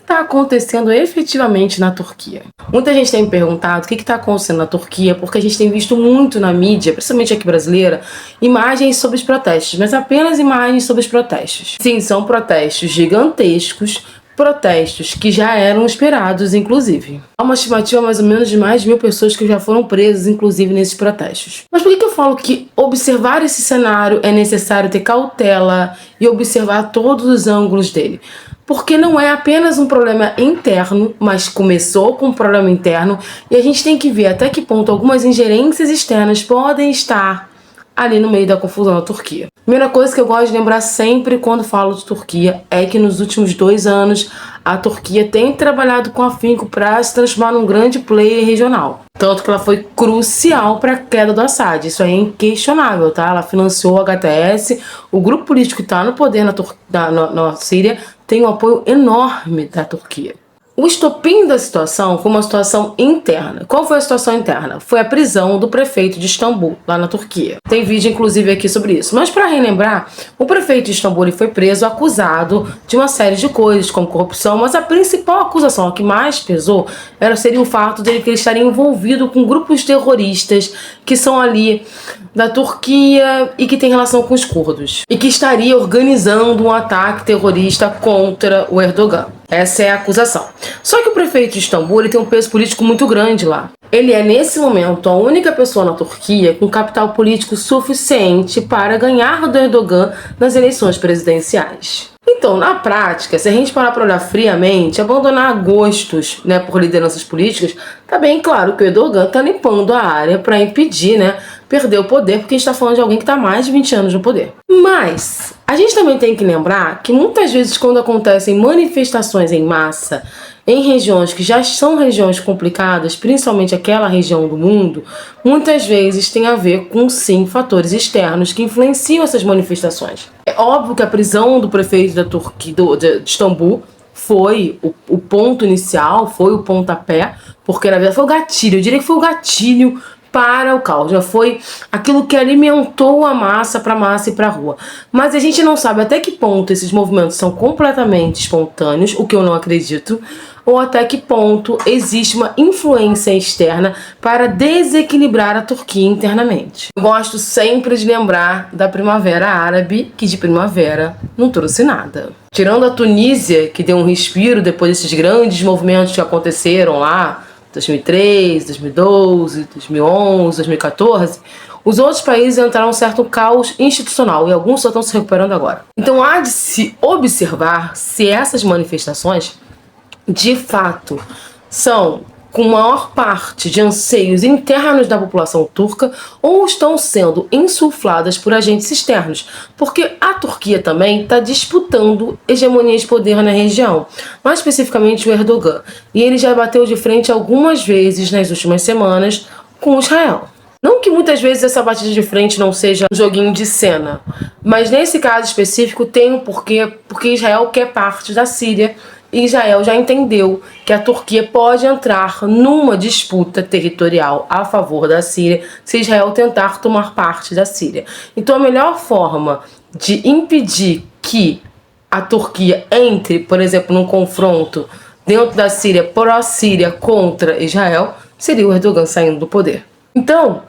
está acontecendo efetivamente na Turquia? Muita gente tem me perguntado o que está acontecendo na Turquia, porque a gente tem visto muito na mídia, principalmente aqui brasileira, imagens sobre os protestos, mas apenas imagens sobre os protestos. Sim, são protestos gigantescos, protestos que já eram esperados, inclusive. Há uma estimativa mais ou menos de mais de 1.000 pessoas que já foram presas, inclusive, nesses protestos. Mas por que eu falo que observar esse cenário é necessário ter cautela e observar todos os ângulos dele? Porque não é apenas um problema interno, mas começou com um problema interno e a gente tem que ver até que ponto algumas ingerências externas podem estar ali no meio da confusão na Turquia. Primeira coisa que eu gosto de lembrar sempre quando falo de Turquia é que nos últimos 2 anos a Turquia tem trabalhado com afinco para se transformar num grande player regional. Tanto que ela foi crucial para a queda do Assad. Isso é inquestionável, tá? Ela financiou o HTS, o grupo político que está no poder na Síria tem um apoio enorme da Turquia. O estopim da situação foi uma situação interna. Qual foi a situação interna? Foi a prisão do prefeito de Istambul, lá na Turquia. Tem vídeo, inclusive, aqui sobre isso. Mas, para relembrar, o prefeito de Istambul foi preso, acusado de uma série de coisas, como corrupção, mas a principal acusação, a que mais pesou, seria o fato de que ele estaria envolvido com grupos terroristas que são ali da Turquia e que tem relação com os curdos. E que estaria organizando um ataque terrorista contra o Erdogan. Essa é a acusação. Só que o prefeito de Istambul tem um peso político muito grande lá. Ele é, nesse momento, a única pessoa na Turquia com capital político suficiente para ganhar do Erdogan nas eleições presidenciais. Então, na prática, se a gente parar para olhar friamente, abandonar gostos, por lideranças políticas, tá bem claro que o Erdogan tá limpando a área para impedir, perder o poder, porque a gente está falando de alguém que está há mais de 20 anos no poder. Mas a gente também tem que lembrar que muitas vezes quando acontecem manifestações em massa em regiões que já são regiões complicadas, principalmente aquela região do mundo, muitas vezes tem a ver com, sim, fatores externos que influenciam essas manifestações. É óbvio que a prisão do prefeito da Turquia, de Istambul, foi o ponto inicial, foi o pontapé, porque na verdade foi o gatilho, eu diria que foi o gatilho para o caos, já foi aquilo que alimentou a massa para a massa e para a rua. Mas a gente não sabe até que ponto esses movimentos são completamente espontâneos, o que eu não acredito, ou até que ponto existe uma influência externa para desequilibrar a Turquia internamente. Eu gosto sempre de lembrar da Primavera Árabe, que de primavera não trouxe nada. Tirando a Tunísia, que deu um respiro depois desses grandes movimentos que aconteceram lá, 2003, 2012, 2011, 2014, os outros países entraram em um certo caos institucional e alguns só estão se recuperando agora. Então há de se observar se essas manifestações, de fato, são com maior parte de anseios internos da população turca ou estão sendo insufladas por agentes externos, porque a Turquia também está disputando hegemonia de poder na região, mais especificamente o Erdogan, e ele já bateu de frente algumas vezes nas últimas semanas com Israel. Não que muitas vezes essa batida de frente não seja um joguinho de cena, mas nesse caso específico tem um porquê, porque Israel quer parte da Síria, e Israel já entendeu que a Turquia pode entrar numa disputa territorial a favor da Síria se Israel tentar tomar parte da Síria. Então a melhor forma de impedir que a Turquia entre, por exemplo, num confronto dentro da Síria, pró-Síria contra Israel, seria o Erdogan saindo do poder. Então,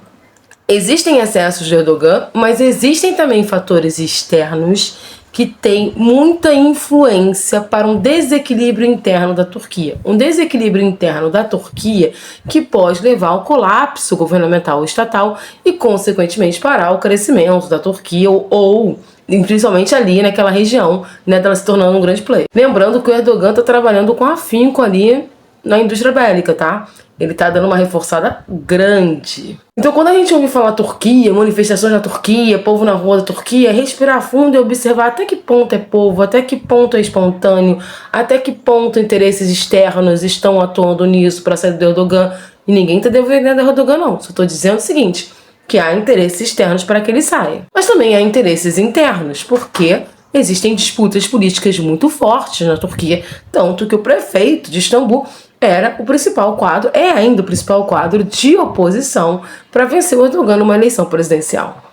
existem excessos de Erdogan, mas existem também fatores externos que tem muita influência para um desequilíbrio interno da Turquia. Um desequilíbrio interno da Turquia que pode levar ao colapso governamental e estatal e, consequentemente, parar o crescimento da Turquia ou principalmente ali naquela região, dela se tornando um grande player. Lembrando que o Erdogan está trabalhando com afinco ali na indústria bélica, tá? Ele tá dando uma reforçada grande. Então, quando a gente ouve falar Turquia, manifestações na Turquia, povo na rua da Turquia, respirar fundo e observar até que ponto é povo, até que ponto é espontâneo, até que ponto interesses externos estão atuando nisso para sair do Erdogan. E ninguém tá defendendo o Erdogan, não. Só tô dizendo o seguinte, que há interesses externos para que ele saia. Mas também há interesses internos, porque existem disputas políticas muito fortes na Turquia, tanto que o prefeito de Istambul era o principal quadro, é ainda o principal quadro de oposição para vencer o Erdogan numa eleição presidencial.